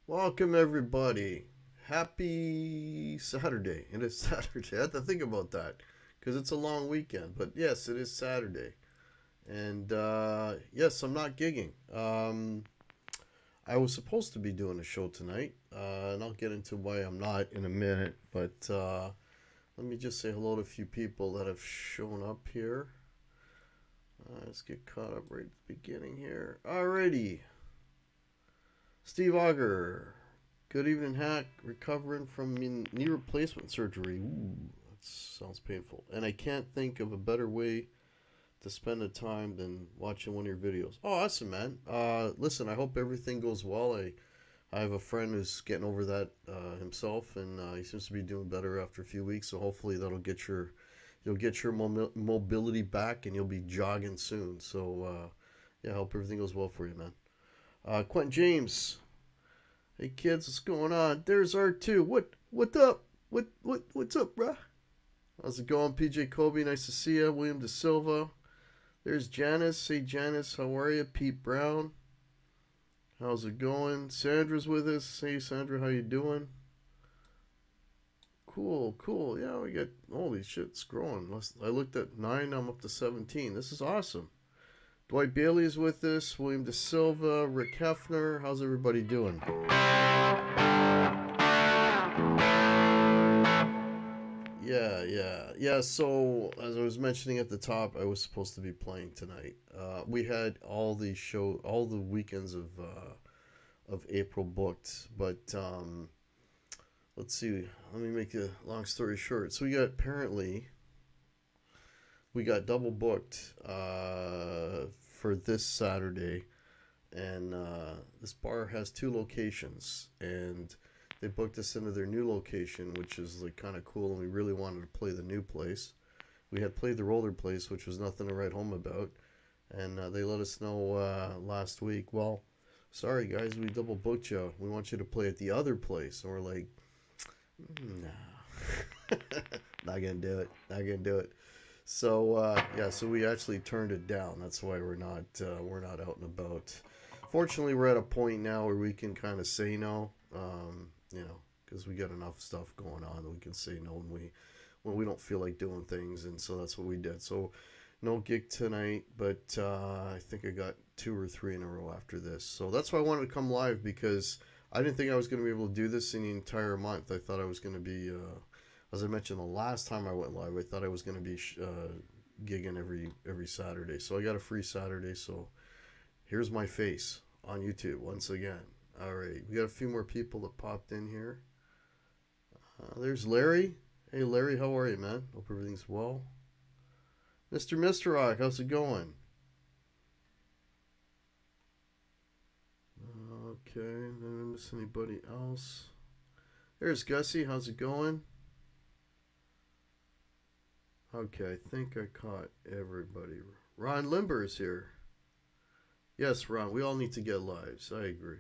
Welcome everybody. Happy Saturday. It is Saturday. I had to think about that because it's a long weekend. But yes, it is Saturday. And yes, I'm not gigging. I was supposed to be doing a show tonight, and I'll get into why I'm not in a minute. But let me just say hello to a few people that have shown up here. Let's get caught up right at the beginning here. Alrighty. Steve Auger. Good evening, Hack. Recovering from knee replacement surgery. Ooh, that sounds painful. And I can't think of a better way to spend the time than watching one of your videos. Oh, awesome, man. Listen, I hope everything goes well. I have a friend who's getting over that himself, and he seems to be doing better after a few weeks. So hopefully that'll get you'll get your mobility back, and you'll be jogging soon. So yeah, I hope everything goes well for you, man. Quentin James. Hey kids, what's going on? There's R2. What up? What's up, bruh? How's it going, PJ Kobe? Nice to see you. William De Silva. There's Janice. Hey Janice, how are you? Pete Brown. How's it going? Sandra's with us. Hey Sandra, how you doing? Cool. Yeah, we got holy shit, it's growing. I looked at 9, I'm up to 17. This is awesome. Dwight Bailey is with us. William De Silva, Rick Hefner. How's everybody doing? Yeah. So as I was mentioning at the top, I was supposed to be playing tonight. We had all the weekends of April booked, but let's see. Let me make a long story short. So we got double booked for this Saturday, and this bar has 2 locations, and they booked us into their new location, which is like kind of cool, and we really wanted to play the new place. We had played the roller place, which was nothing to write home about, and they let us know last week, well, sorry guys, we double booked you. We want you to play at the other place. And we're like, no, not gonna do it. So yeah, so we actually turned it down. That's why we're not out and about. Fortunately, we're at a point now where we can kind of say no, because we got enough stuff going on that we can say no when we don't feel like doing things, and so that's what we did. So no gig tonight, but I think I got 2 or 3 in a row after this. So that's why I wanted to come live, because I didn't think I was going to be able to do this in the entire month. I thought I was going to be as I mentioned the last time I went live, I thought I was going to be gigging every Saturday. So I got a free Saturday. So here's my face on YouTube once again. All right, we got a few more people that popped in here. There's Larry. Hey Larry, how are you, man? Hope everything's well. Mr. Rock, how's it going? Okay, did I miss anybody else? There's Gussie, how's it going? Okay, I think I caught everybody. Ron Limber is here. Yes, Ron, we all need to get lives. I agree.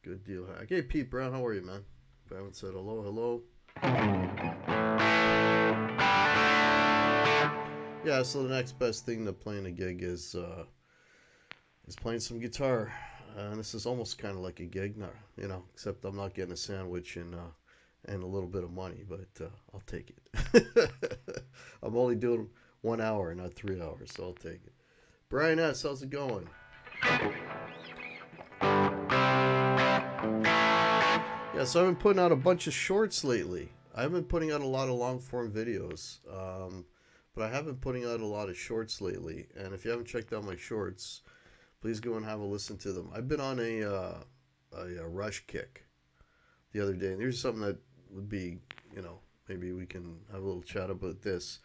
Good deal, Hack. Hey, Pete Brown, how are you, man? If I haven't said hello. Yeah, so the next best thing to playing a gig is playing some guitar. And this is almost kind of like a gig, not, except I'm not getting a sandwich and a little bit of money, but I'll take it. I'm only doing 1 hour, not 3 hours, so I'll take it. Brian S., how's it going? Yeah, so I've been putting out a bunch of shorts lately. I haven't been putting out a lot of long-form videos, but I have been putting out a lot of shorts lately. And if you haven't checked out my shorts, please go and have a listen to them. I've been on a rush kick the other day, and here's something that would be, you know, maybe we can have a little chat about this.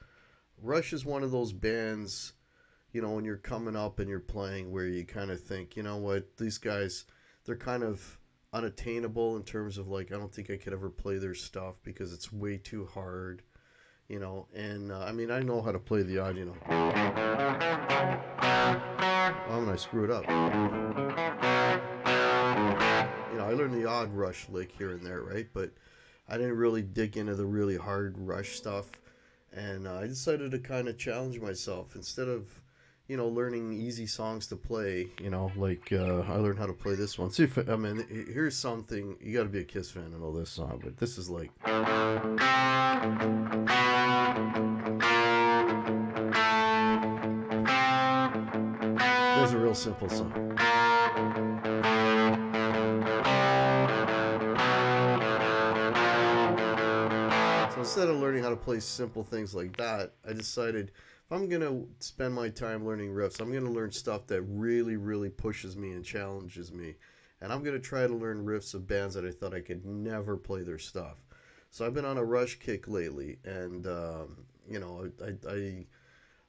Rush is one of those bands, you know, when you're coming up and you're playing where you kind of think, you know what, these guys, they're kind of unattainable in terms of like, I don't think I could ever play their stuff because it's way too hard, you know. And I mean, I know how to play the odd, you know. Oh, and I screwed up. You know, I learned the odd Rush lick here and there, right? But I didn't really dig into the really hard Rush stuff. And I decided to kind of challenge myself instead of, you know, learning easy songs to play. You know, like I learned how to play this one. See if I mean, here's something you got to be a Kiss fan to know this song, but this is like. There's a real simple song. So instead of learning how to play simple things like that, I decided if I'm going to spend my time learning riffs, I'm going to learn stuff that really, really pushes me and challenges me. And I'm going to try to learn riffs of bands that I thought I could never play their stuff. So I've been on a Rush kick lately, and you know,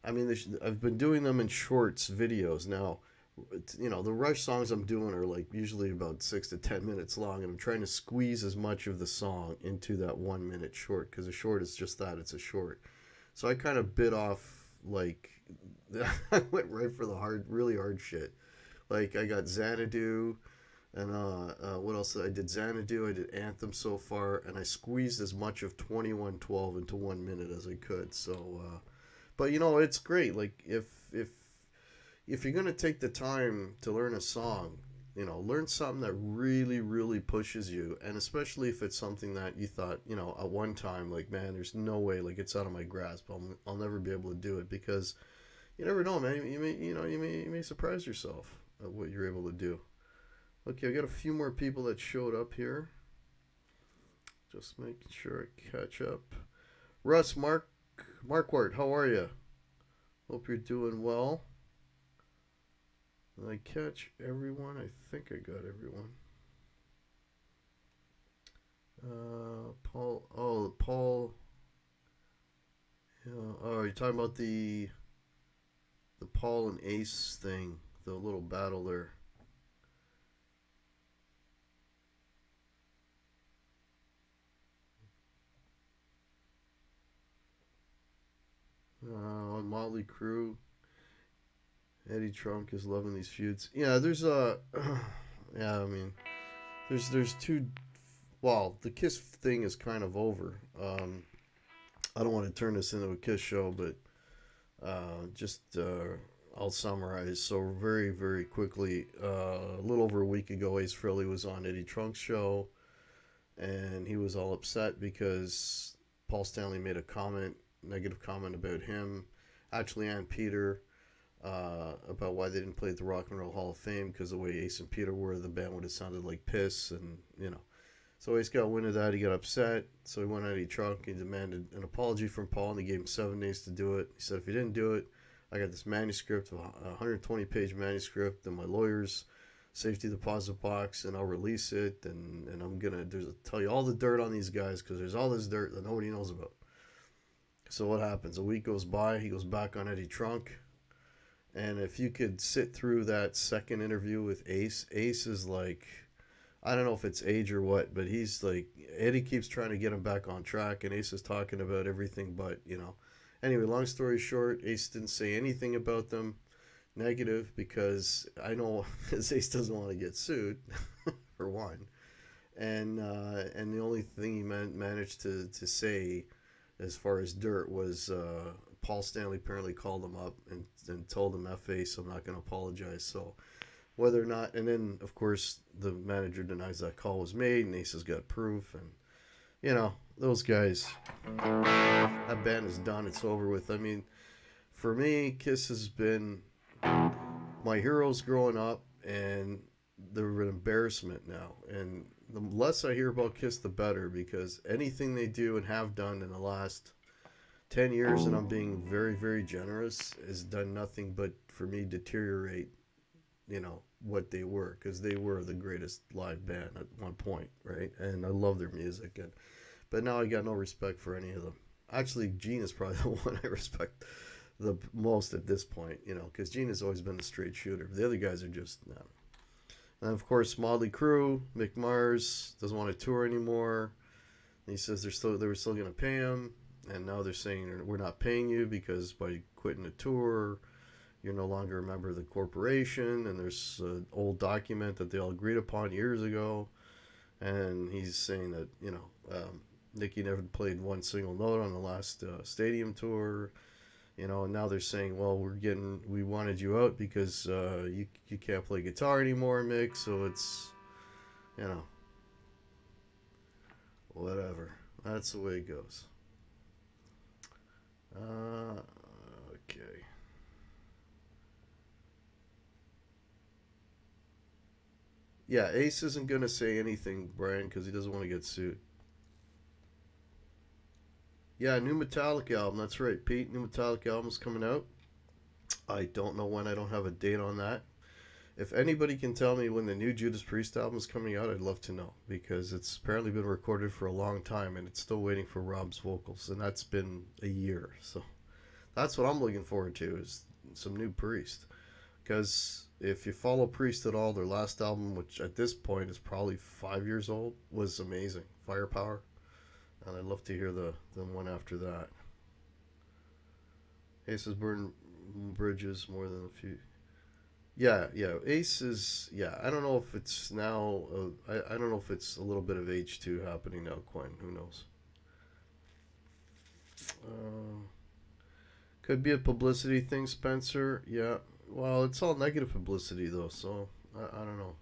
I mean, I've been doing them in shorts videos now. You know, the Rush songs I'm doing are like usually about 6 to 10 minutes long, and I'm trying to squeeze as much of the song into that 1 minute short because a short is just that, it's a short. So I kind of bit off like I went right for the hard, really hard shit. Like I got Xanadu, and what else did I did? Xanadu, I did Anthem so far, and I squeezed as much of 2112 into 1 minute as I could. So, but you know, it's great. Like if you're gonna take the time to learn a song, you know, learn something that really, really pushes you, and especially if it's something that you thought, you know, at one time, like, man, there's no way, like, it's out of my grasp. I'll never be able to do it because you never know, man. You may surprise yourself at what you're able to do. Okay, I got a few more people that showed up here. Just making sure I catch up. Russ, Markwart, how are you? Hope you're doing well. Did I catch everyone? I think I got everyone. Paul. Oh, Paul. Yeah. Oh, you're talking about the Paul and Ace thing, the little battle there. Motley Crue. Eddie Trunk is loving these feuds. Yeah, there's yeah, I mean, there's two. Well, the Kiss thing is kind of over. I don't want to turn this into a Kiss show, but just I'll summarize. So very, very quickly, a little over a week ago, Ace Frehley was on Eddie Trunk's show, and he was all upset because Paul Stanley made a negative comment about him, actually, and Peter. About why they didn't play at the Rock and Roll Hall of Fame because the way Ace and Peter were, the band would have sounded like piss, and you know. So Ace got wind of that. He got upset. So he went out. He Trunk. He demanded an apology from Paul, and he gave him 7 days to do it. He said, if he didn't do it, I got this manuscript, a 120-page manuscript, in my lawyer's safety deposit box, and I'll release it. And I'm gonna tell you all the dirt on these guys because there's all this dirt that nobody knows about. So what happens? A week goes by. He goes back on Eddie Trunk. And if you could sit through that second interview with Ace, Ace is like, I don't know if it's age or what, but he's like, Eddie keeps trying to get him back on track, and Ace is talking about everything but, you know. Anyway, long story short, Ace didn't say anything about them negative because I know Ace doesn't want to get sued, for one. And the only thing he managed to say as far as dirt was Paul Stanley apparently called him up and told him, F Ace, I'm not going to apologize. So whether or not, and then of course the manager denies that call was made, and Ace has got proof, and you know, those guys, that band is done, it's over with. I mean, for me, Kiss has been my heroes growing up, and they're an embarrassment now. And the less I hear about Kiss, the better, because anything they do and have done in the last 10 years, and I'm being very, very generous, has done nothing but for me deteriorate, you know, what they were, because they were the greatest live band at one point, right? And I love their music. But now I got no respect for any of them. Actually, Gene is probably the one I respect the most at this point, because Gene has always been a straight shooter. The other guys are just no. And of course, Motley Crue, Mick Mars doesn't want to tour anymore. He says they were still going to pay him, and now they're saying we're not paying you because by quitting the tour, you're no longer a member of the corporation. And there's an old document that they all agreed upon years ago, and he's saying that Nicky never played one single note on the last stadium tour. And now they're saying, well, we wanted you out because you can't play guitar anymore, Mick. So it's, whatever. That's the way it goes. Okay. Yeah, Ace isn't gonna say anything, Brian, because he doesn't want to get sued. Yeah, new Metallica album. That's right, Pete. New Metallica album's coming out. I don't know when. I don't have a date on that. If anybody can tell me when the new Judas Priest album is coming out, I'd love to know because it's apparently been recorded for a long time and it's still waiting for Rob's vocals, and that's been a year. So that's what I'm looking forward to is some new Priest. Because if you follow Priest at all, their last album, which at this point is probably 5 years old, was amazing. Firepower, and I'd love to hear the one after that. Ace has burned bridges more than a few. Yeah, yeah. Ace is. Yeah, I don't know if it's now. I don't know if it's a little bit of H2 happening now, Quinn. Who knows? Uh, could be a publicity thing, Spencer. Yeah. Well, it's all negative publicity though, so I don't know.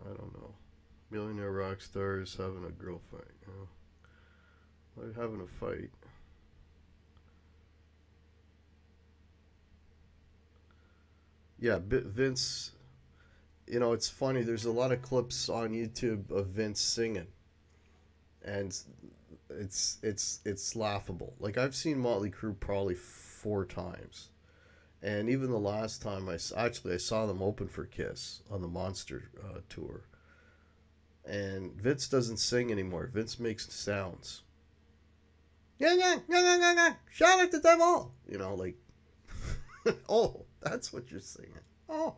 I don't know. Millionaire rock stars having a girl fight. They're having a fight. Yeah, Vince. It's funny. There's a lot of clips on YouTube of Vince singing, and it's laughable. Like I've seen Motley Crue probably 4 times, and even the last time I saw them open for Kiss on the Monster tour, and Vince doesn't sing anymore. Vince makes sounds. Yeah, yeah, yeah, yeah, yeah, yeah. Shout at the devil. Like, oh, that's what you're singing. Oh,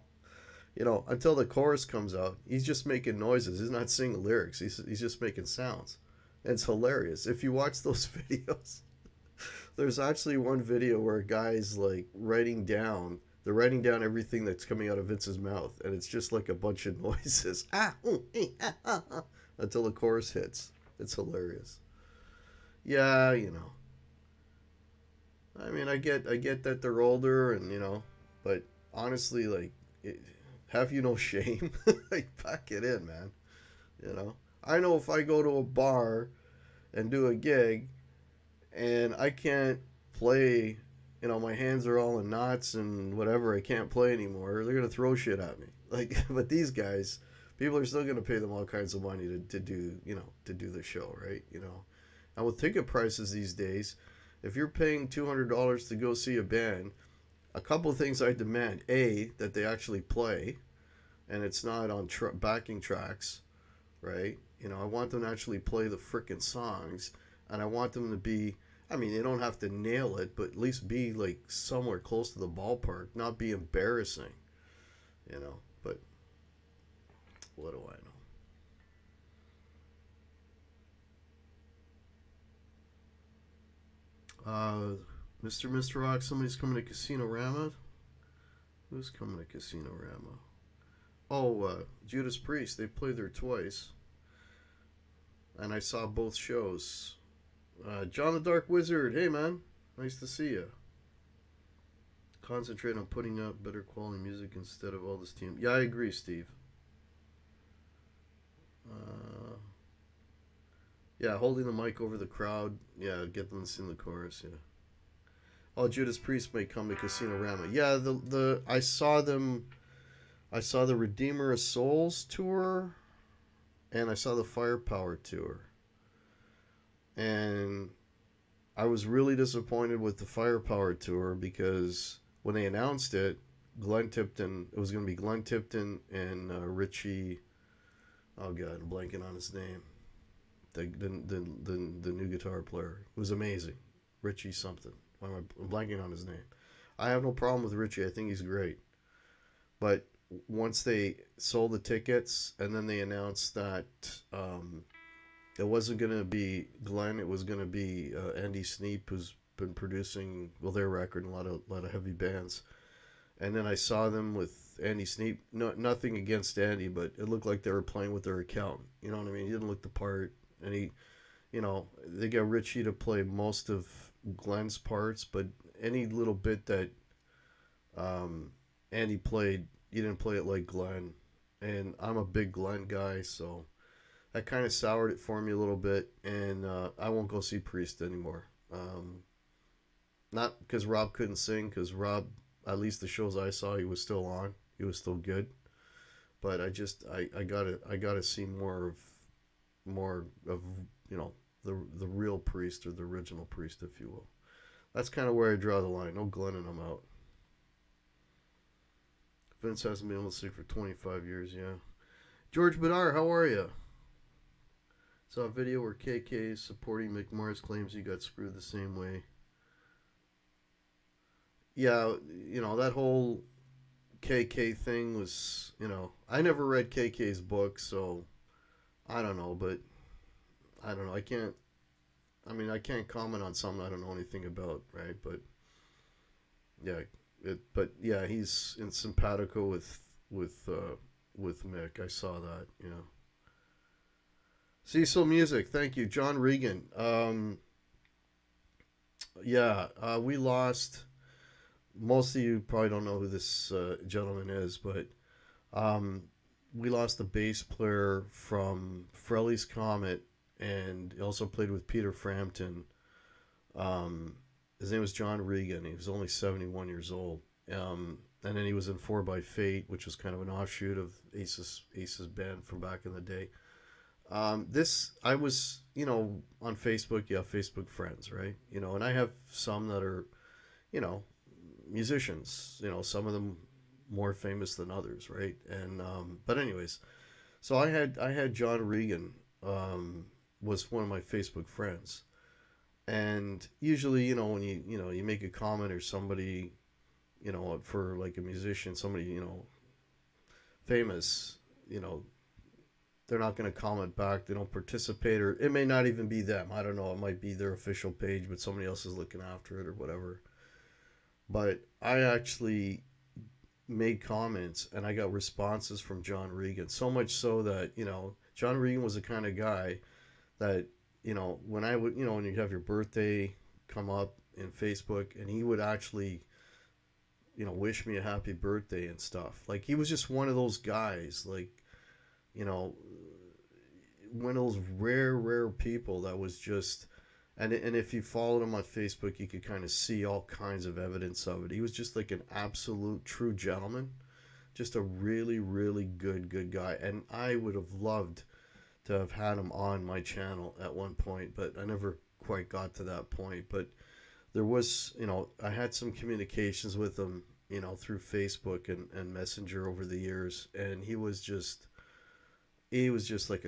until the chorus comes out, he's just making noises. He's not singing lyrics. He's just making sounds. And it's hilarious. If you watch those videos, there's actually one video where a guy's like they're writing down everything that's coming out of Vince's mouth, and it's just like a bunch of noises. Until the chorus hits. It's hilarious. Yeah, I mean, I get that they're older, and but honestly, like, have you no shame? Like, pack it in, man. I know if I go to a bar and do a gig, and I can't play, my hands are all in knots and whatever, I can't play anymore. They're gonna throw shit at me. Like, but these guys, people are still gonna pay them all kinds of money to do, to do the show, right? And with ticket prices these days, if you're paying $200 to go see a band, a couple of things I demand: A, that they actually play, and it's not on backing tracks, right? I want them to actually play the frickin' songs, and I want them to be. I mean, they don't have to nail it, but at least be like somewhere close to the ballpark, not be embarrassing, But what do I know? Mr. Rock, somebody's coming to Casino Rama. Who's coming to Casino Rama? Oh, Judas Priest. They played there twice, and I saw both shows. John the Dark Wizard. Hey, man. Nice to see you. Concentrate on putting out better quality music instead of all this team. Yeah, I agree, Steve. Uh, yeah, holding the mic over the crowd. Yeah, get them to sing the chorus. Yeah. Oh, Judas Priest may come to Casino Rama. Yeah, the I saw them. I saw the Redeemer of Souls tour, and I saw the Firepower tour. And I was really disappointed with the Firepower tour because when they announced it, it was going to be Glenn Tipton and Richie. Oh God, I'm blanking on his name. The new guitar player was amazing. Richie something. Why am I blanking on his name? I have no problem with Richie. I think he's great. But once they sold the tickets and then they announced that it wasn't going to be Glenn, it was going to be Andy Sneap, who's been producing their record and a lot of heavy bands. And then I saw them with Andy Sneap. No, nothing against Andy, but it looked like they were playing with their accountant. You know what I mean? He didn't look the part, and they got Richie to play most of Glenn's parts, but any little bit that Andy played, he didn't play it like Glenn. And I'm a big Glenn guy, so that kind of soured it for me a little bit, and I won't go see Priest anymore. Not because Rob couldn't sing, because Rob, at least the shows I saw, he was still on. He was still good. But I gotta see more of the real Priest, or the original Priest, if you will. That's kind of where I draw the line. No Glenn and I'm out. Vince hasn't been able to sing for 25 years, yeah. George Bedar, how are you? Saw a video where KK is supporting McMars, claims he got screwed the same way. Yeah, that whole KK thing was, I never read KK's book, so I don't know, but I don't know. I can't comment on something I don't know anything about, right? But yeah, he's in simpatico with Mick. I saw that, Cecil Music, thank you. John Regan. We lost. Most of you probably don't know who this gentleman is, but we lost the bass player from Frelly's Comet, and he also played with Peter Frampton. His name was John Regan. He was only 71 years old. And then he was in 4 by Fate, which was kind of an offshoot of Ace's band from back in the day. I was, on Facebook, Facebook friends, right? And I have some that are, musicians, some of them more famous than others, right? And, but anyways, so I had John Regan, was one of my Facebook friends. And usually, when you make a comment, or somebody, for like a musician, somebody, famous, they're not going to comment back. They don't participate, or it may not even be them. I don't know. It might be their official page, but somebody else is looking after it or whatever. But I actually made comments, and I got responses from John Regan. So much so that, John Regan was the kind of guy that, when I would, when you have your birthday come up in Facebook, and he would actually, wish me a happy birthday and stuff. Like, he was just one of those guys, like, one of those rare people that was just, and if you followed him on Facebook, you could kind of see all kinds of evidence of it. He was just like an absolute true gentleman, just a really, really good guy. And I would have loved to have had him on my channel at one point, but I never quite got to that point. But there was, I had some communications with him, through Facebook and Messenger over the years, and he was just like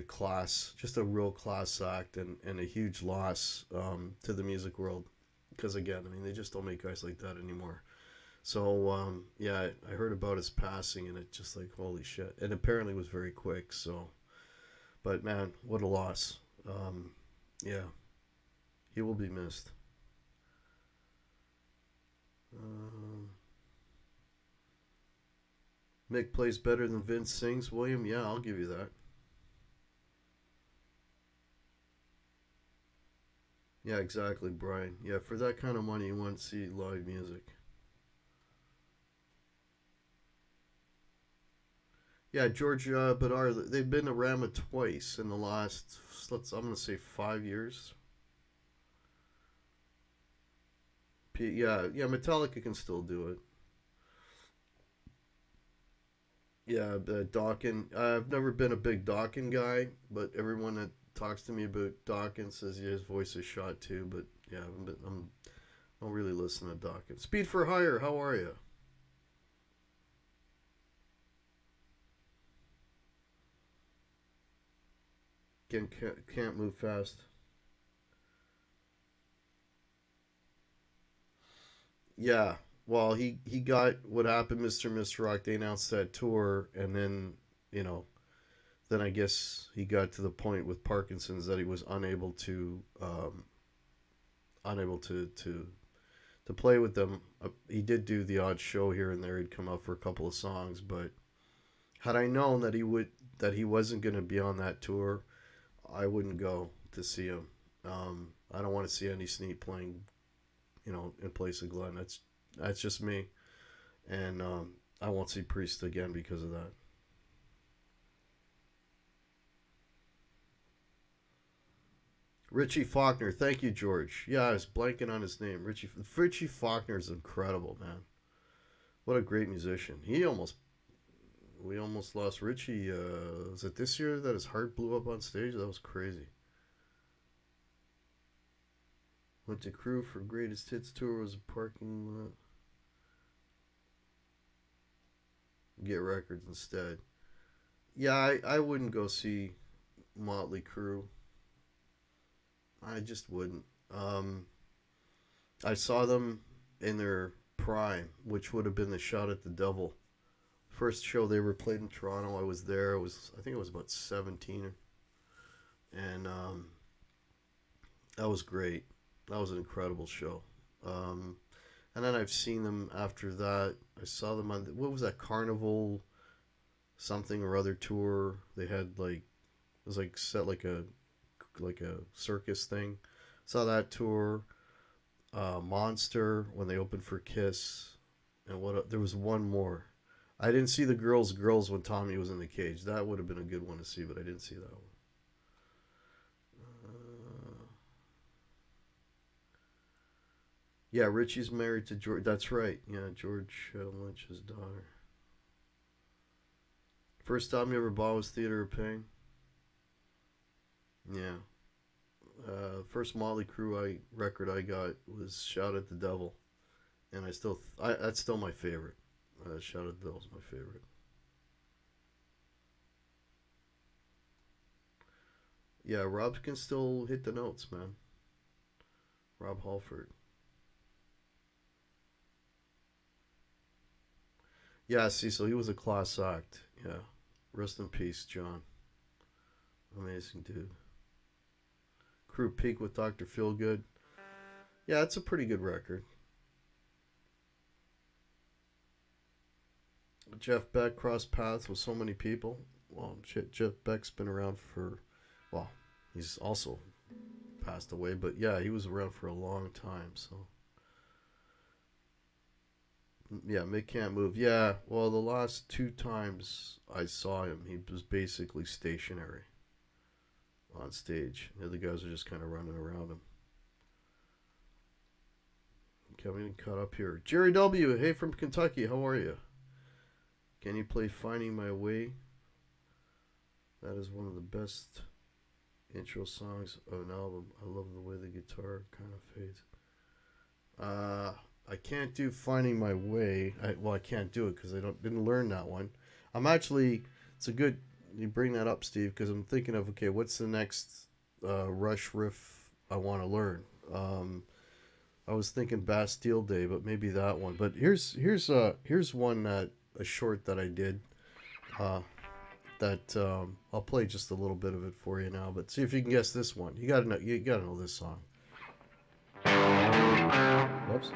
just a real class act, and a huge loss to the music world, because again, they just don't make guys like that anymore. So I heard about his passing, and it just like, holy shit, and apparently it was very quick. So, but man, what a loss. He will be missed. Mick plays better than Vince sings, William. Yeah, I'll give you that. Yeah, exactly, Brian. Yeah, for that kind of money, you want to see live music. Yeah, George Bedar, they've been to Rama twice in the last, I'm going to say 5 years. Yeah, Metallica can still do it. Yeah, Dawkins. I've never been a big Dawkins guy, but everyone that talks to me about Dawkins says his voice is shot too. But yeah, I don't really listen to Dawkins. Speed for Hire, how are you? can't move fast. Yeah. Well, he got what happened, Mr. Rock. They announced that tour, and then you know, then I guess he got to the point with Parkinson's that he was unable to play with them. He did do the odd show here and there. He'd come out for a couple of songs, but had I known that he wasn't going to be on that tour, I wouldn't go to see him. I don't want to see Andy Sneap playing, in place of Glenn. That's just me, and I won't see Priest again because of that. Richie Faulkner, thank you, George. Yeah, I was blanking on his name. Richie Faulkner is incredible, man. What a great musician. We almost lost Richie. Was it this year that his heart blew up on stage? That was crazy. Went to Crew for Greatest Hits tour. Was a parking lot. Get records instead. Yeah, I wouldn't go see Motley Crue. I just wouldn't. I saw them in their prime, which would have been the Shot at the Devil. First show they ever played in Toronto. I was there. I think I was about 17, and that was great. That was an incredible show. And then I've seen them after that. I saw them on what was that Carnival something or other tour. They had it was like set like a circus thing. Saw that tour. Monster when they opened for Kiss, and there was one more. I didn't see the Girls when Tommy was in the cage. That would have been a good one to see, but I didn't see that one. Yeah, Richie's married to George. That's right. Yeah, George Lynch's daughter. First album you ever bought was Theater of Pain. Yeah. First Motley Crue record I got was Shout at the Devil, and that's still my favorite. Shout at the Devil's my favorite. Yeah, Rob can still hit the notes, man. Rob Halford. Yeah, see, so he was a class act. Yeah. Rest in peace, John. Amazing dude. Crew Peak with Dr. Feelgood. Yeah, it's a pretty good record. Jeff Beck crossed paths with so many people. Well, shit, Jeff Beck's been around well, he's also passed away, but yeah, he was around for a long time, so. Yeah, Mick can't move. Yeah, well, the last two times I saw him, he was basically stationary on stage. The other guys are just kind of running around him. Coming caught up here. Jerry W. Hey, from Kentucky. How are you? Can you play Finding My Way? That is one of the best intro songs of an album. I love the way the guitar kind of fades. I can't do Finding My Way. I can't do it because I didn't learn that one. It's a good you bring that up, Steve, because I'm thinking of, okay, what's the next Rush riff I want to learn? I was thinking Bastille Day, but maybe that one. But here's one a short that I did that I'll play just a little bit of it for you now. But see if you can guess this one. You gotta know this song. Whoops.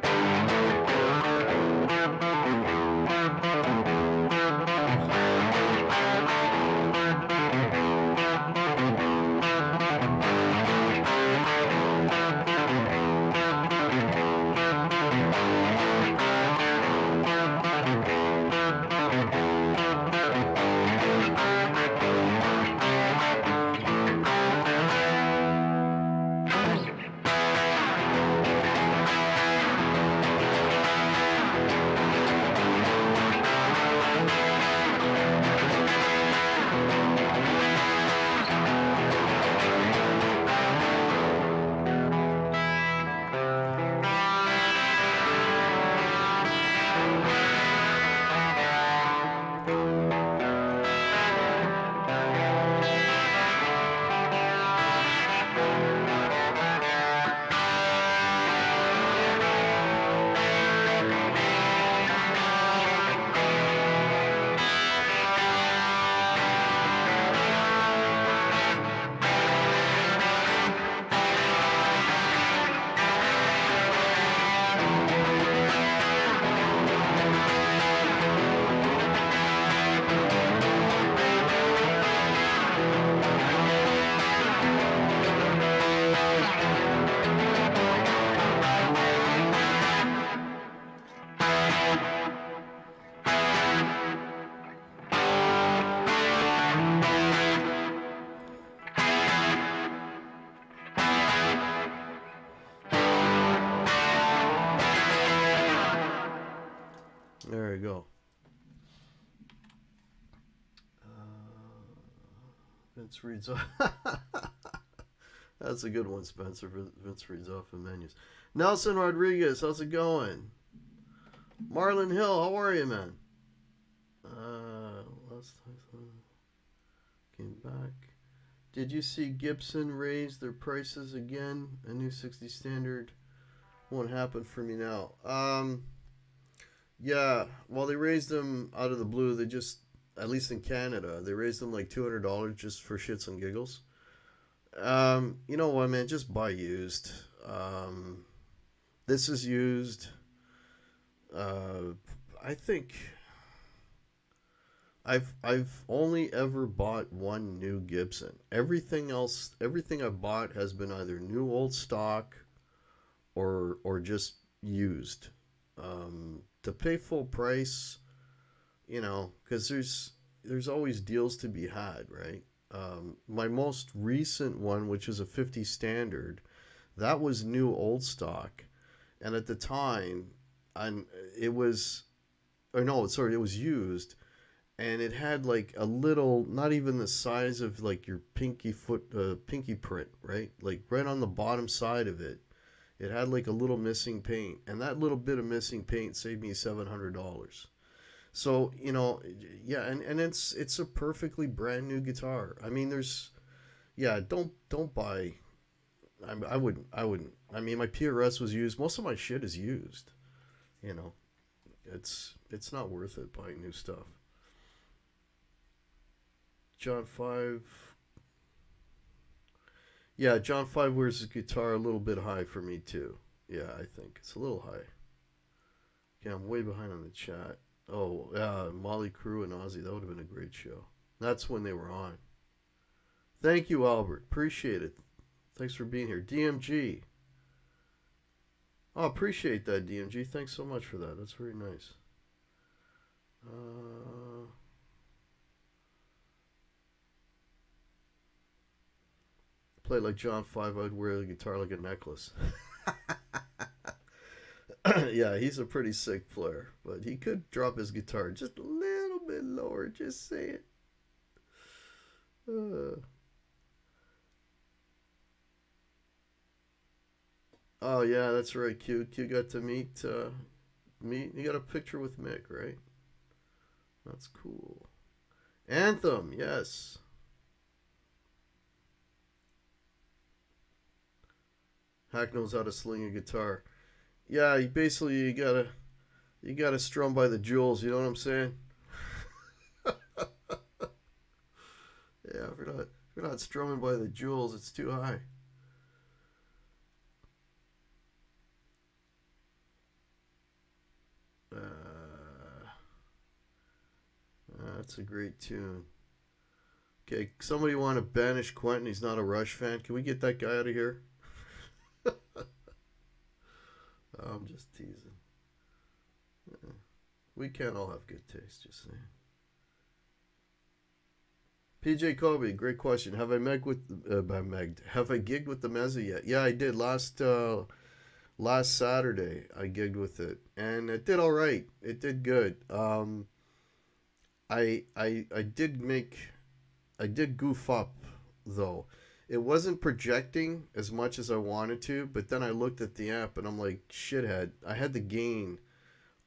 Vince reads off. That's a good one, Spencer. Vince reads off the menus. Nelson Rodriguez, how's it going? Marlon Hill, how are you, man? Last time came back. Did you see Gibson raise their prices again? A new 60 standard won't happen for me now. Yeah. Well, they raised them out of the blue. They just, at least in Canada, they raised them like $200 just for shits and giggles. You know what, man? Just buy used. This is used. I think I've only ever bought one new Gibson. Everything else, everything I've bought has been either new old stock or just used. To pay full price, you know, because there's always deals to be had, right? My most recent one, which is a 50 standard, that was new old stock, and at the time, and it was, or no, sorry, it was used, and it had like a little, not even the size of like your pinky print, right? Like right on the bottom side of it, it had like a little missing paint, and that little bit of missing paint saved me $700. So, you know, yeah, and it's a perfectly brand new guitar. I mean, there's, yeah, don't buy. I wouldn't. I mean, my PRS was used. Most of my shit is used. You know, it's not worth it buying new stuff. John 5. Yeah, John 5 wears his guitar a little bit high for me too. Yeah, I think it's a little high. Okay, I'm way behind on the chat. Oh, yeah, Molly Crew and Ozzy. That would have been a great show. That's when they were on. Thank you, Albert. Appreciate it. Thanks for being here. DMG. Oh, appreciate that, DMG. Thanks so much for that. That's very nice. Play like John 5, I'd wear the guitar like a necklace. Yeah, he's a pretty sick player, but he could drop his guitar just a little bit lower, just say it. Uh, oh yeah, that's right. Q got to meet. You got a picture with Mick, right? That's cool. Anthem, yes. Hack knows how to sling a guitar. Yeah, you gotta strum by the jewels. You know what I'm saying? Yeah, if you're not strumming by the jewels, it's too high. Uh, that's a great tune. Okay, somebody want to banish Quentin? He's not a Rush fan. Can we get that guy out of here? I'm just teasing. We can't all have good taste, just saying. PJ Kobe, great question. Have I meg with Have I gigged with the Mezza yet? Yeah, I did last Saturday. I gigged with it, and it did all right. It did good. I did goof up though. It wasn't projecting as much as I wanted to, but then I looked at the amp and I'm like, shithead. I had the gain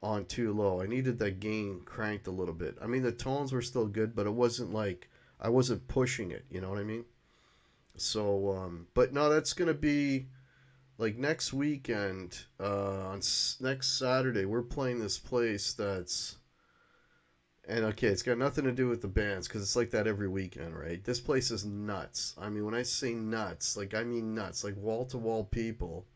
on too low. I needed that gain cranked a little bit. I mean, the tones were still good, but it wasn't like I wasn't pushing it. You know what I mean? So, but no, that's gonna be like next weekend. Next Saturday, we're playing this place that's. And okay, it's got nothing to do with the bands because it's like that every weekend, right? This place is nuts. I mean, when I say nuts, like I mean nuts, like wall to wall people.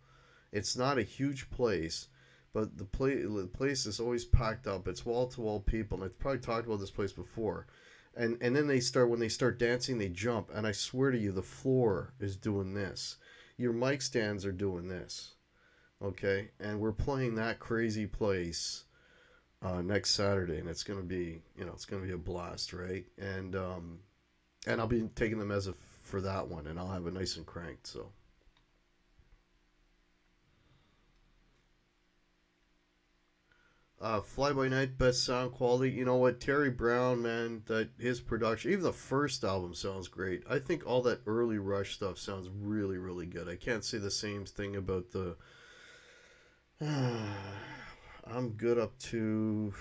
It's not a huge place, but the place is always packed up. It's wall to wall people, and I've probably talked about this place before. And then when they start dancing, they jump, and I swear to you, the floor is doing this. Your mic stands are doing this, okay? And we're playing that crazy place next Saturday, and it's gonna be, it's gonna be a blast, right? And I'll be taking them as for that one, and I'll have it nice and cranked. So Fly By Night, best sound quality. You know what, Terry Brown, man, that his production, even the first album sounds great. I think all that early Rush stuff sounds really, really good. I can't say the same thing about the. I'm good up to.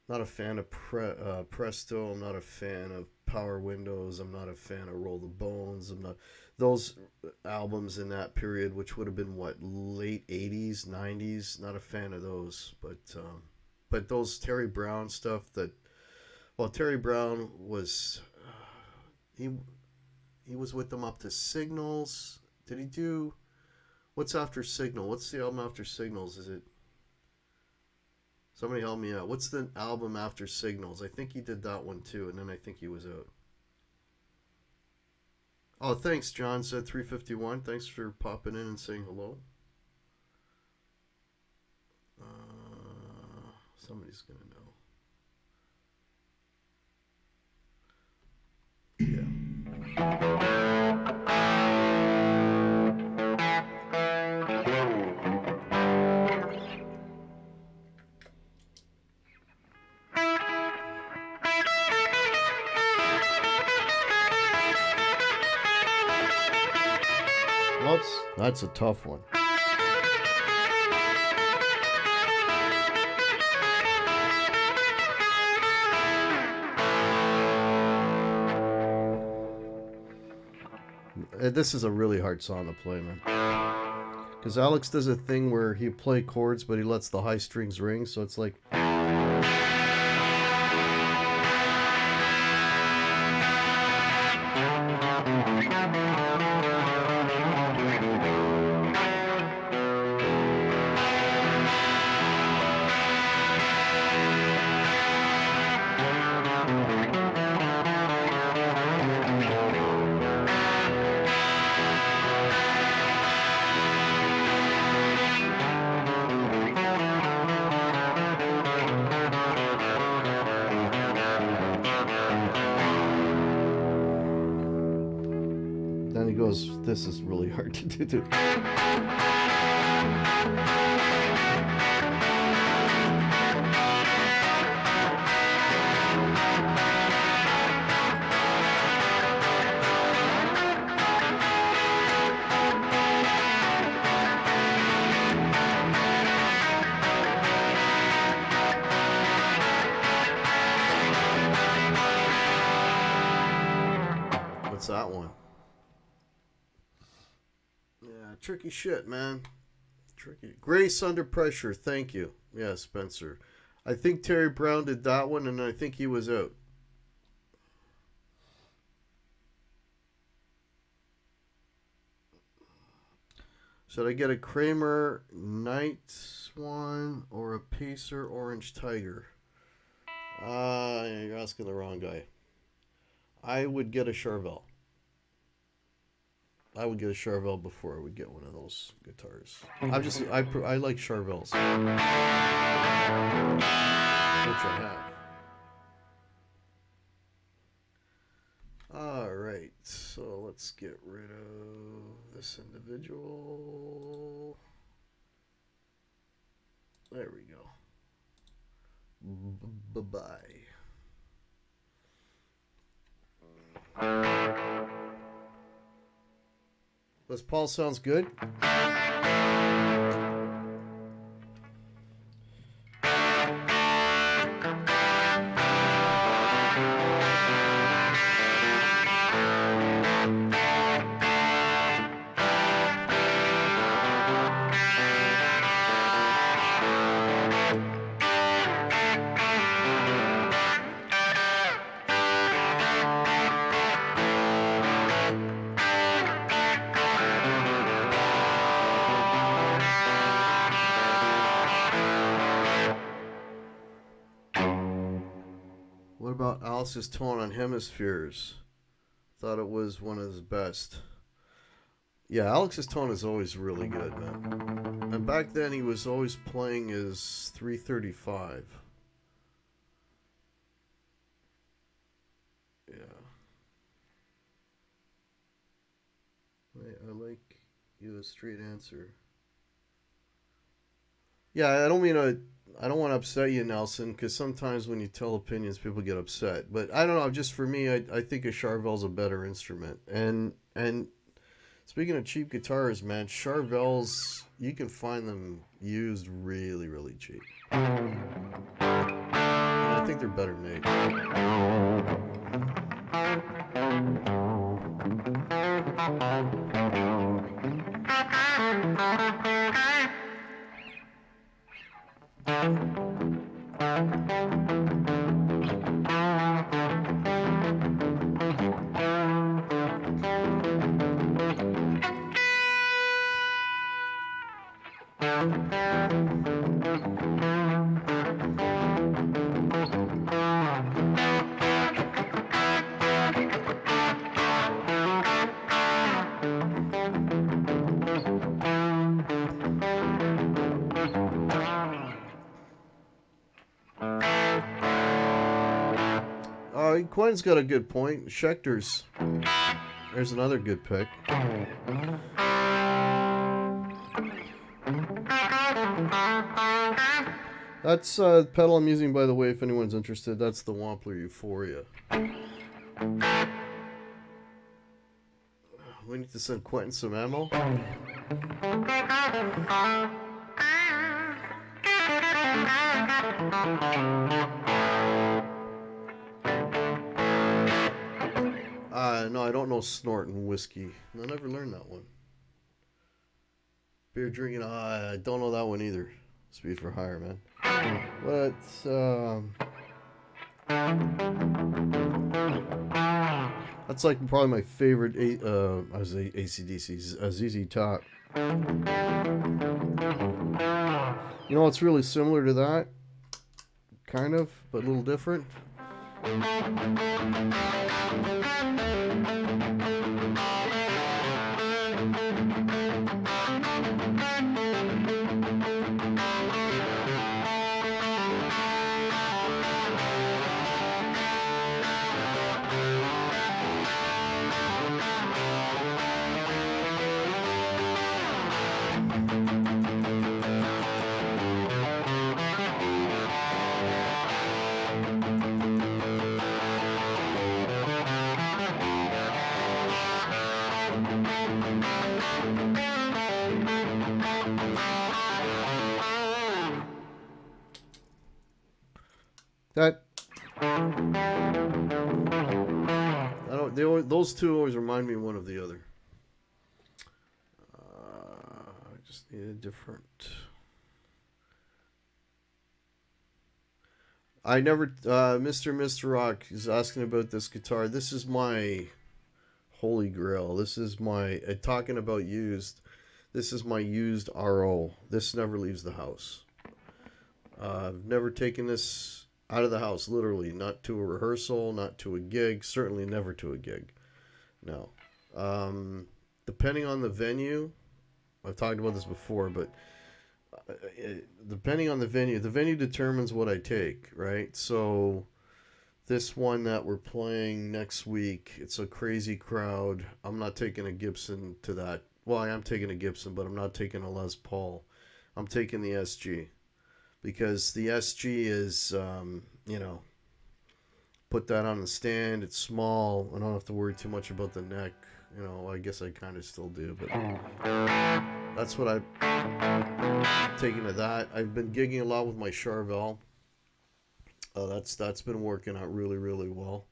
Not a fan of Presto. I'm not a fan of Power Windows. I'm not a fan of Roll the Bones. I'm not those albums in that period, which would have been what, late '80s, '90s. Not a fan of those, but those Terry Brown stuff that, well, Terry Brown was he he was with them up to Signals. Did he do what's after Signal? What's the album after Signals? Is it? Somebody help me out. What's the album after Signals? I think he did that one too, and then I think he was out. Oh, thanks, John said 351. Thanks for popping in and saying hello. Somebody's gonna know. Yeah. Whoops, that's a tough one. This is a really hard song to play, man. Because Alex does a thing where he play chords, but he lets the high strings ring, so it's like. Then he goes, this is really hard to do. What's that one? Yeah, tricky shit, man. Tricky. Grace Under Pressure, thank you. Yeah, Spencer. I think Terry Brown did that one, and I think he was out. Should I get a Kramer Night Swan or a Pacer Orange Tiger? You're asking the wrong guy. I would get a Charvel. I would get a Charvel before I would get one of those guitars. I like Charvels, which I have. All right, so let's get rid of this individual. There we go. Bye-bye. Les Paul sounds good. What about Alice's tone on Hemispheres? Thought it was one of his best. Yeah, Alex's tone is always really good, man. And back then he was always playing his 335. Yeah. I like you a straight answer. Yeah, I don't want to upset you, Nelson, because sometimes when you tell opinions, people get upset. But I don't know. Just for me, I think a Charvel's a better instrument. And speaking of cheap guitars, man, Charvels, you can find them used really, really cheap. And I think they're better made. Quinn's got a good point. Schecter's. There's another good pick. That's pedal I'm using, by the way, if anyone's interested. That's the Wampler Euphoria. We need to send Quentin some ammo. No, I don't know snorting whiskey. I never learned that one. Beer drinking, I don't know that one either. Speed for hire, man. But, that's like probably my favorite, I was AC/DC, ZZ Top. You know what's really similar to that? Kind of, but a little different. That those two always remind me one of the other. I just need a different. I never. Mr. Rock is asking about this guitar. This is my holy grail. This is my talking about used. This is my used RO. This never leaves the house. I've never taken this out of the house, literally, not to a rehearsal, not to a gig, certainly never to a gig. No. Depending on the venue, I've talked about this before, but depending on the venue determines what I take, right? So this one that we're playing next week, it's a crazy crowd. I'm not taking a Gibson to that. Well, I am taking a Gibson, but I'm not taking a Les Paul. I'm taking the SG. Because the SG is, put that on the stand. It's small. I don't have to worry too much about the neck. I guess I kind of still do, but that's what I've taken to that. I've been gigging a lot with my Charvel. That's been working out really, really well.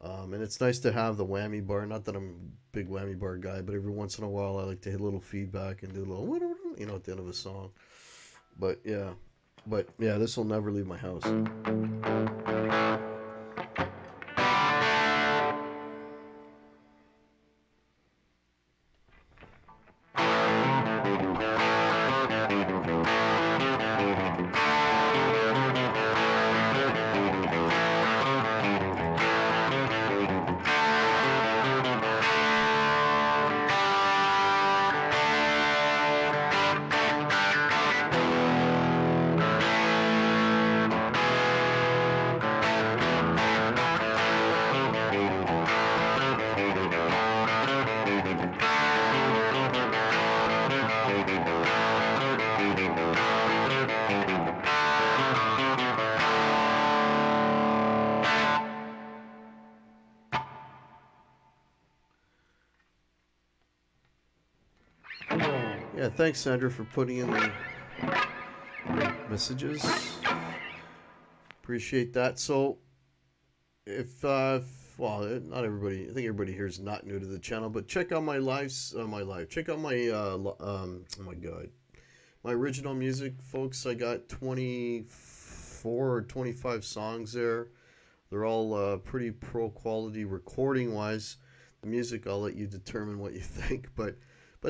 And it's nice to have the whammy bar. Not that I'm a big whammy bar guy, but every once in a while I like to hit a little feedback and do a little, at the end of a song. But yeah. This will never leave my house. Yeah, thanks, Sandra, for putting in the messages. Appreciate that. So, if well, not everybody, I think everybody here is not new to the channel, but check out my lives, check out my oh my god, my original music, folks. I got 24 or 25 songs there. They're all pretty pro quality recording wise. The music, I'll let you determine what you think, but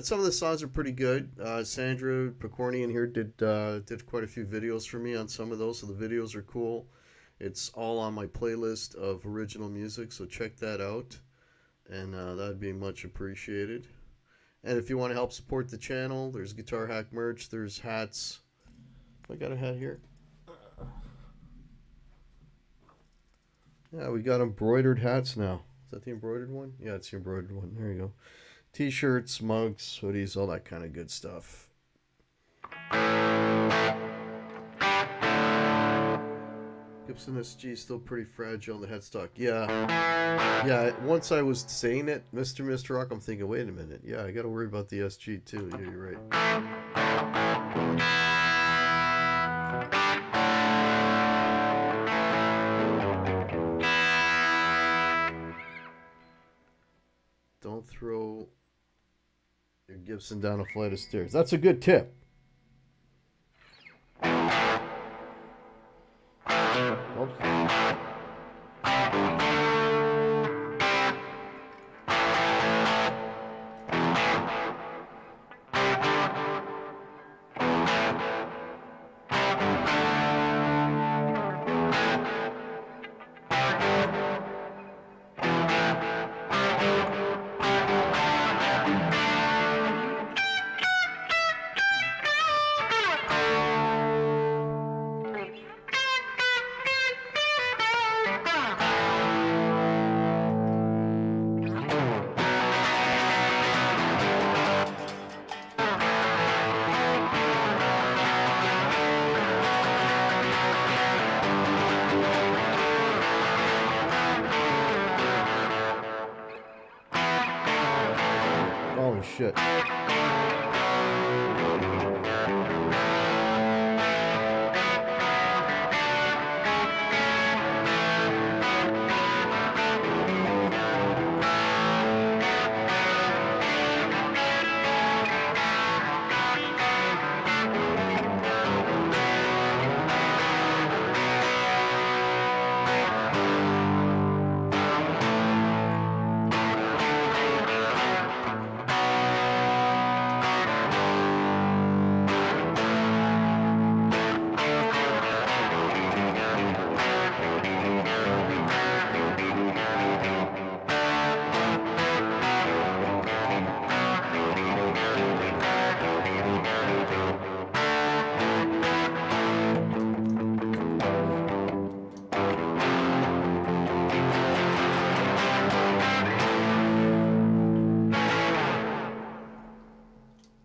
some of the songs are pretty good. Sandra Picornian here did quite a few videos for me on some of those, so the videos are cool. It's all on my playlist of original music, so check that out, and that'd be much appreciated. And if you want to help support the channel, there's Guitar Hack merch, there's hats. I got a hat here. Yeah, we got embroidered hats now. Is that the embroidered one? Yeah, it's the embroidered one. There you go. T-shirts, mugs, hoodies, all that kind of good stuff. Gibson SG is still pretty fragile in the headstock. Yeah. Once I was saying it, Mr. Rock, I'm thinking, wait a minute. Yeah, I got to worry about the SG too. Yeah, you're right. Don't throw your Gibson down a flight of stairs. That's a good tip. Oops. Holy shit.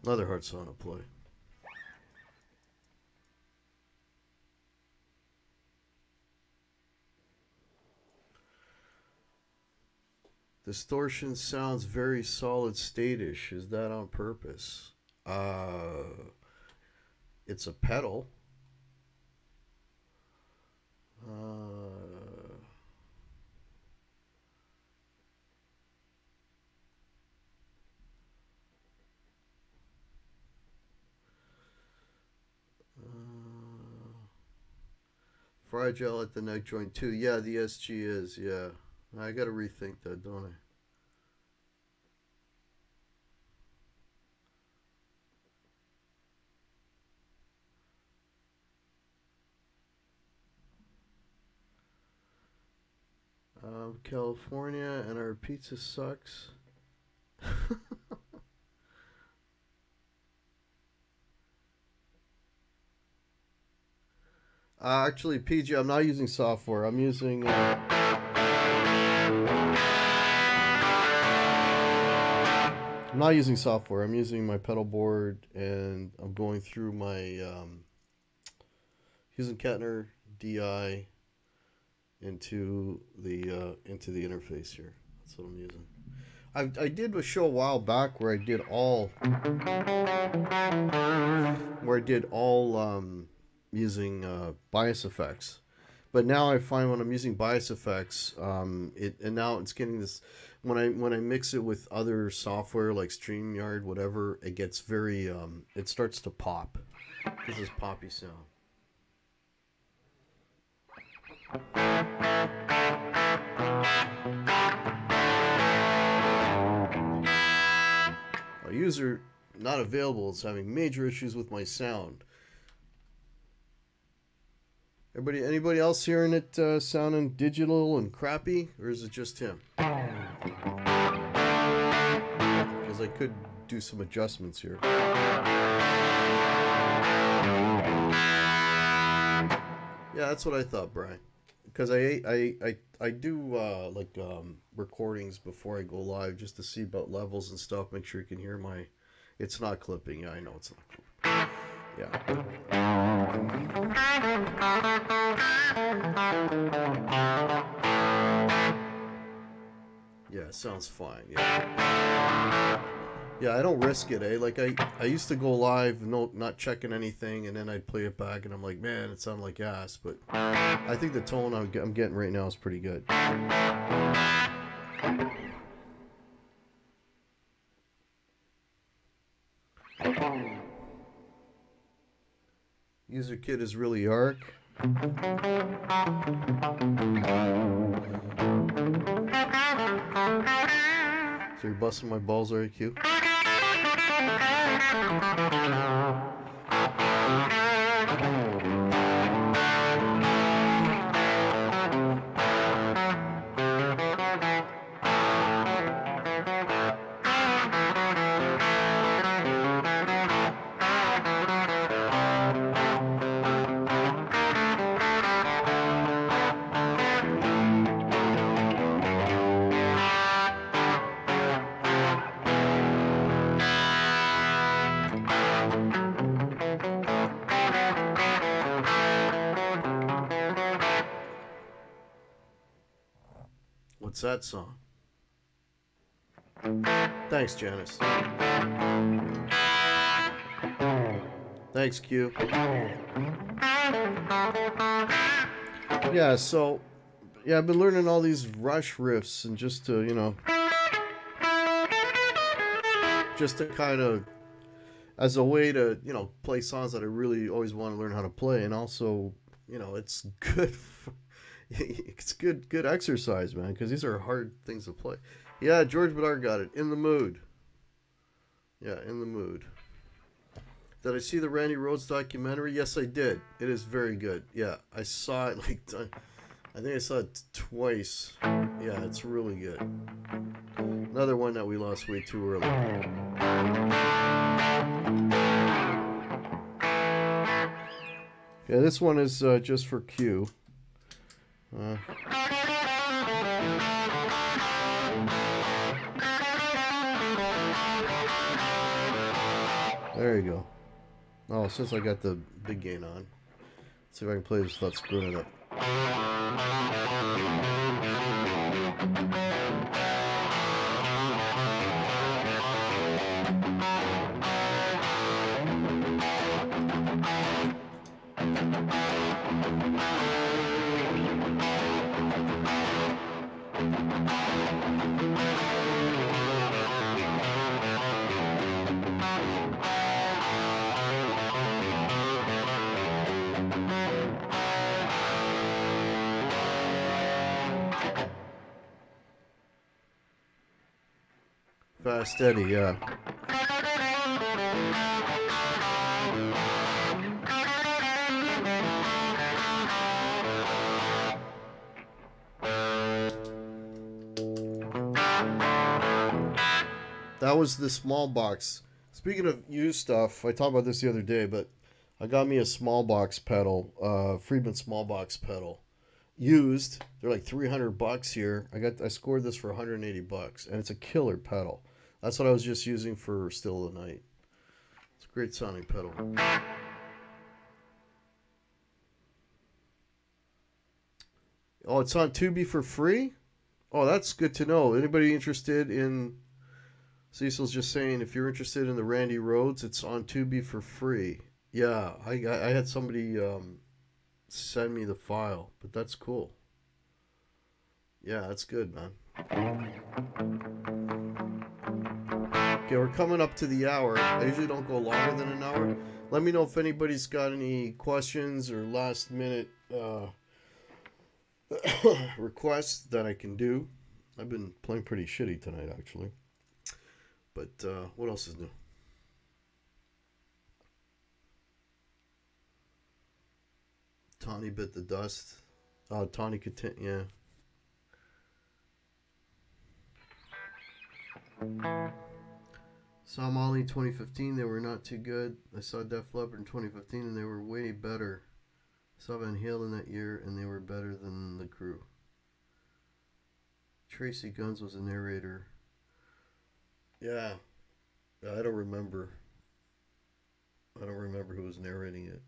Another hard song to play. Distortion sounds very solid state-ish. Is that on purpose? It's a pedal. Fragile at the neck joint too. Yeah, the SG is. Yeah, I got to rethink that, don't I? California and our pizza sucks. Actually, PG, I'm not using software. I'm using. I'm not using software. I'm using my pedal board, and I'm going through my using Kettner DI into the interface here. That's what I'm using. I did a show a while back where I did all using bias effects. But now I find when I'm using bias effects, it and now it's getting this when I mix it with other software like StreamYard, whatever, it gets very it starts to pop. This is poppy sound. A user not available is having major issues with my sound. Anybody else hearing it sounding digital and crappy, or is it just him? Because I could do some adjustments here. Yeah, that's what I thought, Brian. Because I do like recordings before I go live just to see about levels and stuff. Make sure you can hear my. It's not clipping. Yeah, I know it's not clipping. Yeah. Yeah, it sounds fine. Yeah. Yeah, I don't risk it, eh? Like I used to go live, not checking anything, and then I'd play it back, and I'm like, man, it sounded like ass. But I think the tone I'm getting right now is pretty good. User kit is really arc. So you're busting my balls, are you, Q? What's that song? Thanks, Janice. Thanks, Q. Yeah, so yeah, I've been learning all these Rush riffs and just to, just to kind of as a way to, play songs that I really always want to learn how to play, and also, it's good. It's good exercise, man, because these are hard things to play. Yeah, George Bedard got it. In the mood. Yeah, in the mood. Did I see the Randy Rhoads documentary? Yes, I did. It is very good. Yeah, I saw it I think I saw it twice. Yeah, it's really good. Another one that we lost way too early. Yeah, this one is just for Q. There you go. Oh, since I got the big gain on, let's see if I can play this without screwing it up. Fast, steady, yeah. That was the small box. Speaking of used stuff, I talked about this the other day, but I got me a small box pedal, Friedman small box pedal. Used, they're like $300 here. I scored this for $180, and it's a killer pedal. That's what I was just using for Still of the Night. It's a great sounding pedal. Oh, it's on Tubi for free? Oh, that's good to know. Anybody interested in Cecil's just saying if you're interested in the Randy Rhodes, it's on Tubi for free. Yeah, I had somebody send me the file, but that's cool. Yeah, that's good, man. Okay, we're coming up to the hour. I usually don't go longer than an hour. Let me know if anybody's got any questions or last minute requests that I can do. I've been playing pretty shitty tonight, actually. But what else is new? Tawny bit the dust. Tawny could, yeah. Saw Molly 2015. They were not too good. I saw Def Leppard in 2015, and they were way better. I saw Van Halen that year, and they were better than the Crew. Tracy Guns was a narrator. Yeah, I don't remember. I don't remember who was narrating it.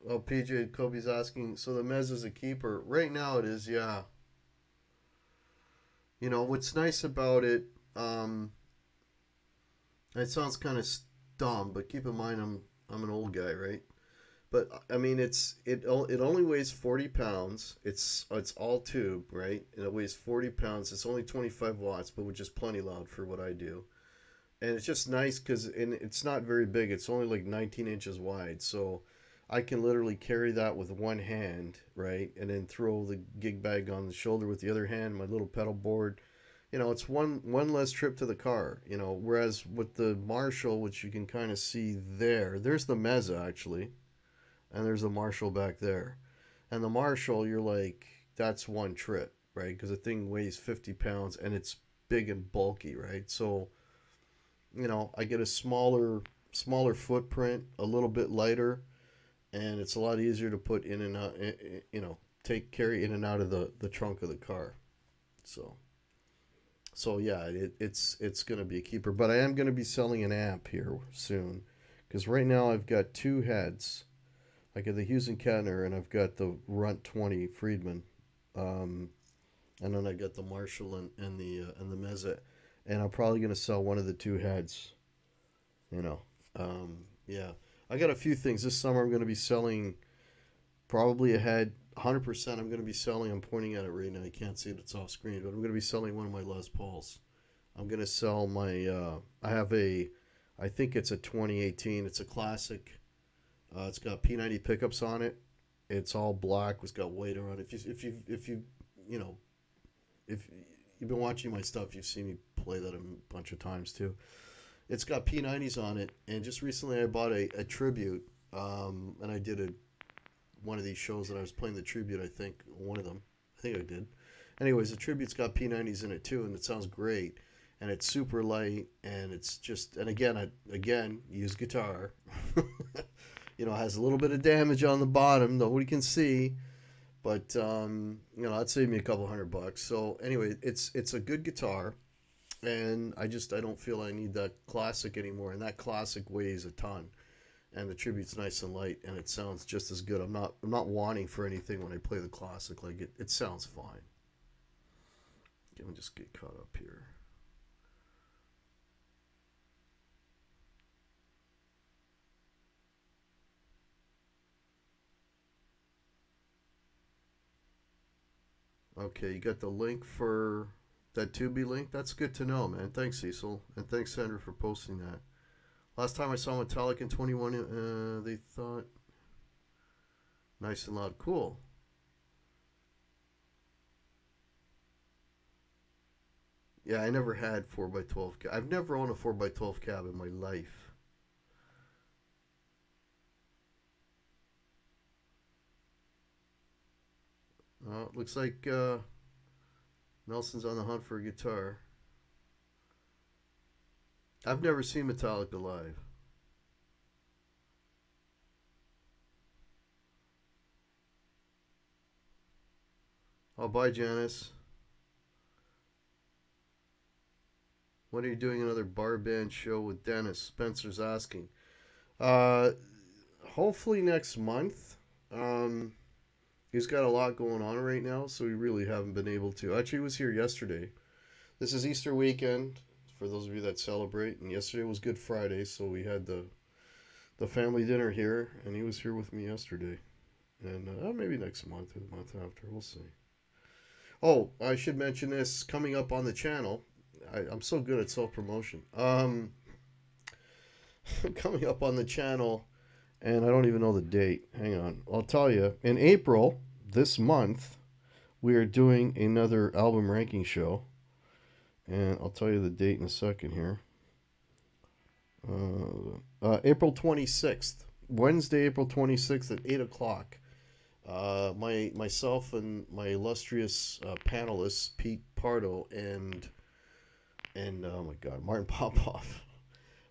Oh, PJ Kobe's asking. So the Mez is a keeper right now. It is, yeah. You know what's nice about it? Um, it sounds kind of dumb, but keep in mind I'm an old guy, right? But I mean, it only weighs 40 pounds. It's all tube, right? And it weighs 40 pounds. It's only 25 watts, but which is plenty loud for what I do. And it's just nice because it's not very big. It's only like 19 inches wide, so I can literally carry that with one hand, right, and then throw the gig bag on the shoulder with the other hand. My little pedal board. It's one less trip to the car. Whereas with the Marshall, which you can kind of see there, there's the Mezza actually, and there's the Marshall back there. And the Marshall, you're like, that's one trip, right? Because the thing weighs 50 pounds and it's big and bulky, right? So, I get a smaller footprint, a little bit lighter, and it's a lot easier to put in and out, take carry in and out of the trunk of the car. So, so yeah, it's gonna be a keeper. But I am gonna be selling an amp here soon, because right now I've got two heads. I got the Hughes and Kettner, and I've got the Runt 20 Friedman, um, and then I got the Marshall and the Mezza, and I'm probably gonna sell one of the two heads. You know, yeah, I got a few things this summer. I'm gonna be selling probably a head. 100% I'm going to be selling. I'm pointing at it right now. You can't see it. It's off screen, but I'm going to be selling one of my Les Pauls. I'm going to sell my. I have a. I think it's a 2018. It's a classic. It's got P90 pickups on it. It's all black. It's got white around it. If you you know if you've been watching my stuff, you've seen me play that a bunch of times too. It's got P90s on it, and just recently I bought a tribute, and I did one of these shows that I was playing the tribute. I think one of them. I think I did. Anyways, the tribute's got P90s in it too, and it sounds great. And it's super light, and it's just. And again, I use guitar. Has a little bit of damage on the bottom. Nobody can see, but that saved me a couple $100. So anyway, it's a good guitar, and I don't feel I need that classic anymore. And that classic weighs a ton, and the tribute's nice and light, and it sounds just as good. I'm not wanting for anything when I play the classic. Like it sounds fine. Let me just get caught up here. Okay, you got the link for that Tubi link. That's good to know, man. Thanks, Cecil, and thanks, Sandra, for posting that. Last time I saw Metallica in 21, they thought nice and loud, cool. Yeah, I never had 4x12. I've never owned a 4x12 cab in my life. Looks like Nelson's on the hunt for a guitar. I've never seen Metallica live. Oh, bye, Janice. When are you doing another bar band show with Dennis? Spencer's asking. Uh, Hopefully next month. Um, He's got a lot going on right now, so we really haven't been able to. Actually, he was here yesterday. This is Easter weekend for those of you that celebrate, and yesterday was Good Friday, so we had the family dinner here, and he was here with me yesterday. And maybe next month or the month after, we'll see. Oh, I should mention this coming up on the channel. I'm so good at self promotion. Coming up on the channel, and I don't even know the date. Hang on, I'll tell you. In April this month, we are doing another album ranking show, and I'll tell you the date in a second here. April 26th, Wednesday, April 26th at 8 o'clock. Myself and my illustrious panelists, Pete Pardo and oh my God, Martin Popoff.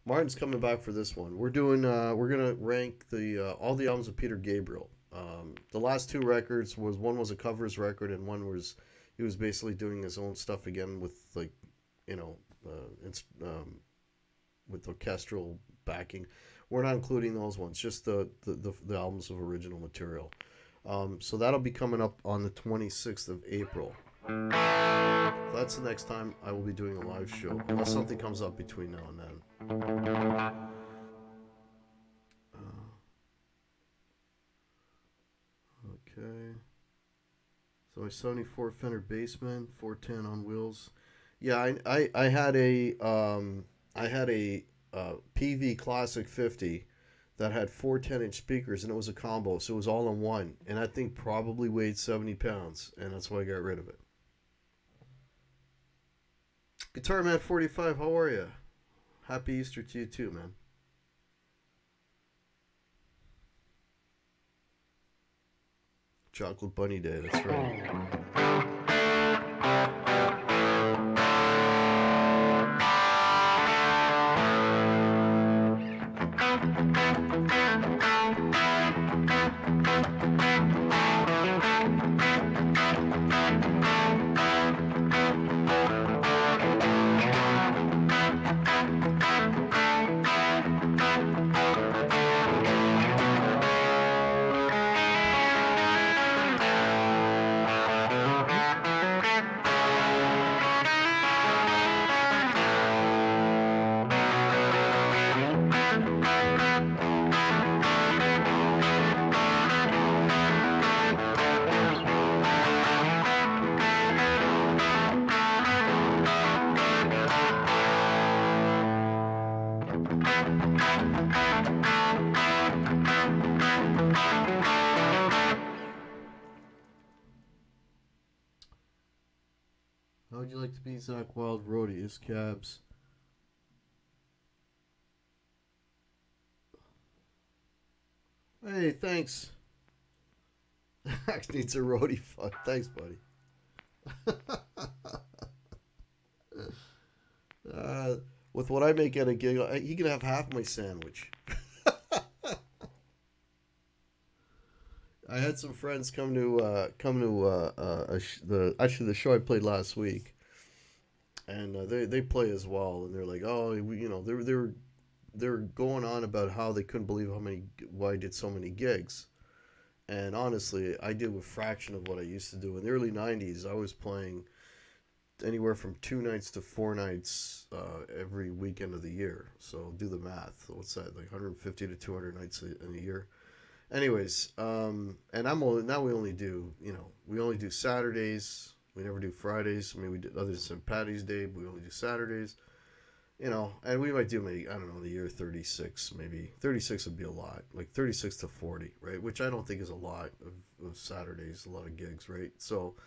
Martin's coming back for this one. We're gonna rank the all the albums of Peter Gabriel. The last two records one was a covers record, and one was he was basically doing his own stuff again with like, you know, with orchestral backing. We're not including those ones, just the albums of original material. So that'll be coming up on the 26th of April. That's the next time I will be doing a live show, unless something comes up between now and then. Okay. So a 74 Fender Bassman, 410 on wheels. Yeah, I had a PV Classic 50 that had four 10-inch speakers, and it was a combo, so it was all in one. And I think probably weighed 70 pounds, and that's why I got rid of it. Guitar Man 45, how are you? Happy Easter to you too, man. Chocolate Bunny Day, that's right. How would you like to be Zach Wild Roadie? Is Cabs? Hey, thanks. Max needs a roadie. Fuck, thanks, buddy. With what I make at a gig, he can have half my sandwich. I had some friends come to the show I played last week, and they play as well, and they're like, oh, they're going on about how they couldn't believe why I did so many gigs, and honestly, I did a fraction of what I used to do in the early '90s. I was playing anywhere from 2 nights to 4 nights every weekend of the year. So do the math. What's that? Like 150 to 200 nights in a year. Anyways, and now we only do Saturdays. We never do Fridays. I mean, we did other than St. Patty's Day, but we only do Saturdays. And we might do maybe, I don't know, the year 36, maybe 36 would be a lot, like 36 to 40, right? Which I don't think is a lot of Saturdays, a lot of gigs, right? So,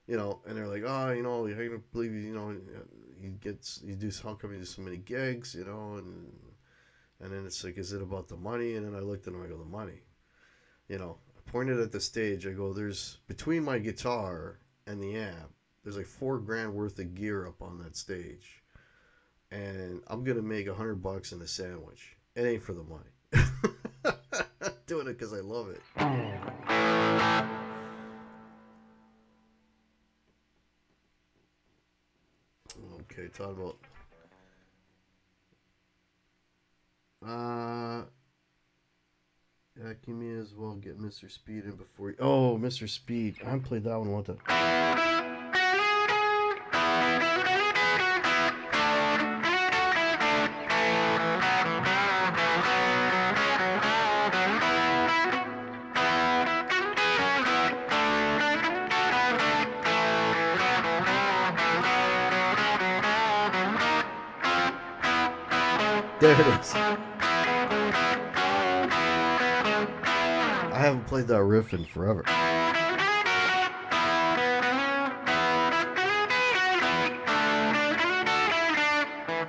and they're like, oh, I can't believe how come you do so many gigs, and then it's like, is it about the money? And then I looked at them, I go, the money. I pointed at the stage, I go, there's, between my guitar and the amp, there's like $4,000 worth of gear up on that stage. And I'm going to make $100 in a sandwich. It ain't for the money. I'm doing it because I love it. Okay, talk about... Yeah, you may as well get Mr. Speed in before you. Oh, Mr. Speed. I haven't played that one one time. There it is. I haven't played that riff in forever.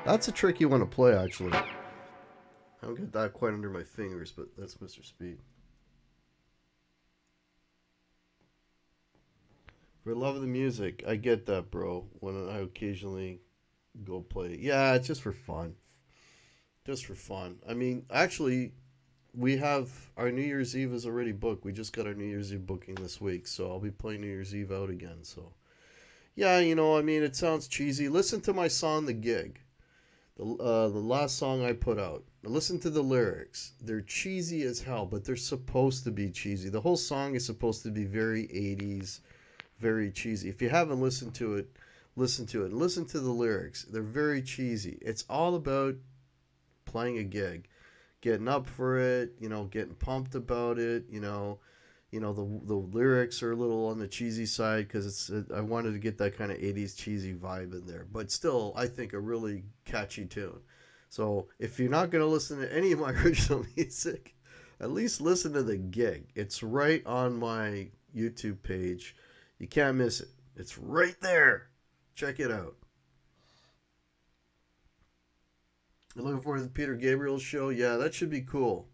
That's a tricky one to play, actually. I don't get that quite under my fingers, but that's Mr. Speed. For love of the music, I get that, bro. When I occasionally go play, yeah, it's just for fun. Just for fun. I mean, actually, we have our New Year's Eve is already booked. We just got our New Year's Eve booking this week, so I'll be playing New Year's Eve out again. So, yeah, I mean, it sounds cheesy. Listen to my song, "The Gig," the last song I put out. Listen to the lyrics. They're cheesy as hell, but they're supposed to be cheesy. The whole song is supposed to be very 80s, very cheesy. If you haven't listened to it, listen to it. Listen to the lyrics. They're very cheesy. It's all about playing a gig, getting up for it, getting pumped about it, the lyrics are a little on the cheesy side because I wanted to get that kind of 80s cheesy vibe in there, but still I think a really catchy tune. So if you're not going to listen to any of my original music, at least listen to The Gig. It's right on my YouTube page. You can't miss it. It's right there. Check it out. I'm looking forward to the Peter Gabriel show. Yeah, that should be cool.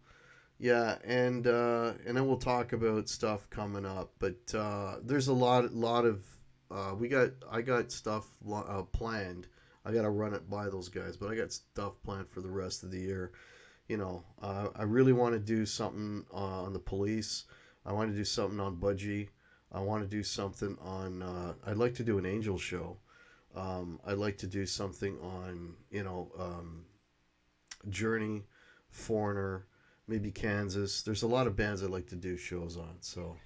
Yeah, and then we'll talk about stuff coming up. But there's a lot of I got stuff planned. I got to run it by those guys, but I got stuff planned for the rest of the year. I really want to do something on the police. I want to do something on Budgie. I want to do something on. I'd like to do an Angel show. I'd like to do something on Journey, Foreigner, maybe Kansas. There's a lot of bands I'd like to do shows on. So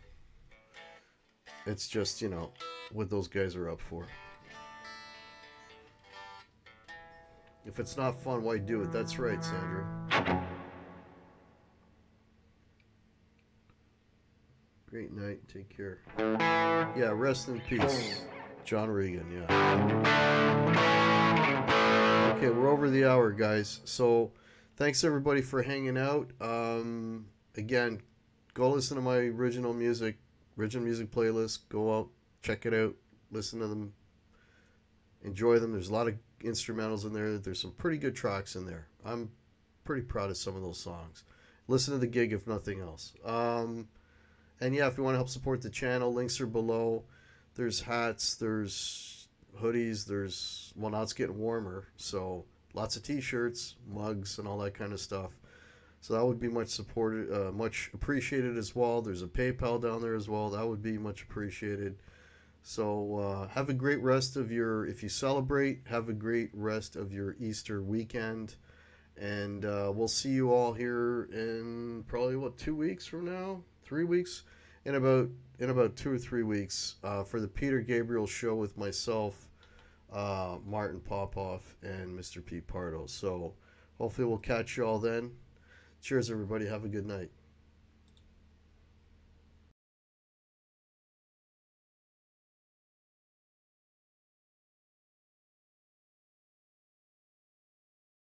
it's just what those guys are up for. If it's not fun, why do it? That's right, Sandra. Great night. Take care. Yeah, rest in peace. John Regan, yeah. Okay, we're over the hour, guys. So thanks everybody for hanging out. Again, go listen to my original music playlist. Go out, check it out, listen to them, enjoy them. There's a lot of instrumentals in there. There's some pretty good tracks in there. I'm pretty proud of some of those songs. Listen to The Gig if nothing else. And yeah, if you want to help support the channel, links are below. There's hats, there's hoodies, now it's getting warmer, so lots of t-shirts, mugs, and all that kind of stuff. So that would be much supported, much appreciated as well. There's a PayPal down there as well. That would be much appreciated. So have a great rest of if you celebrate, have a great rest of your Easter weekend. And we'll see you all here in probably 2 weeks from now, 3 weeks, in about 2 or 3 weeks for the Peter Gabriel show with myself, Martin Popoff, and Mr. Pete Pardo. So hopefully we'll catch you all then. Cheers, everybody. Have a good night.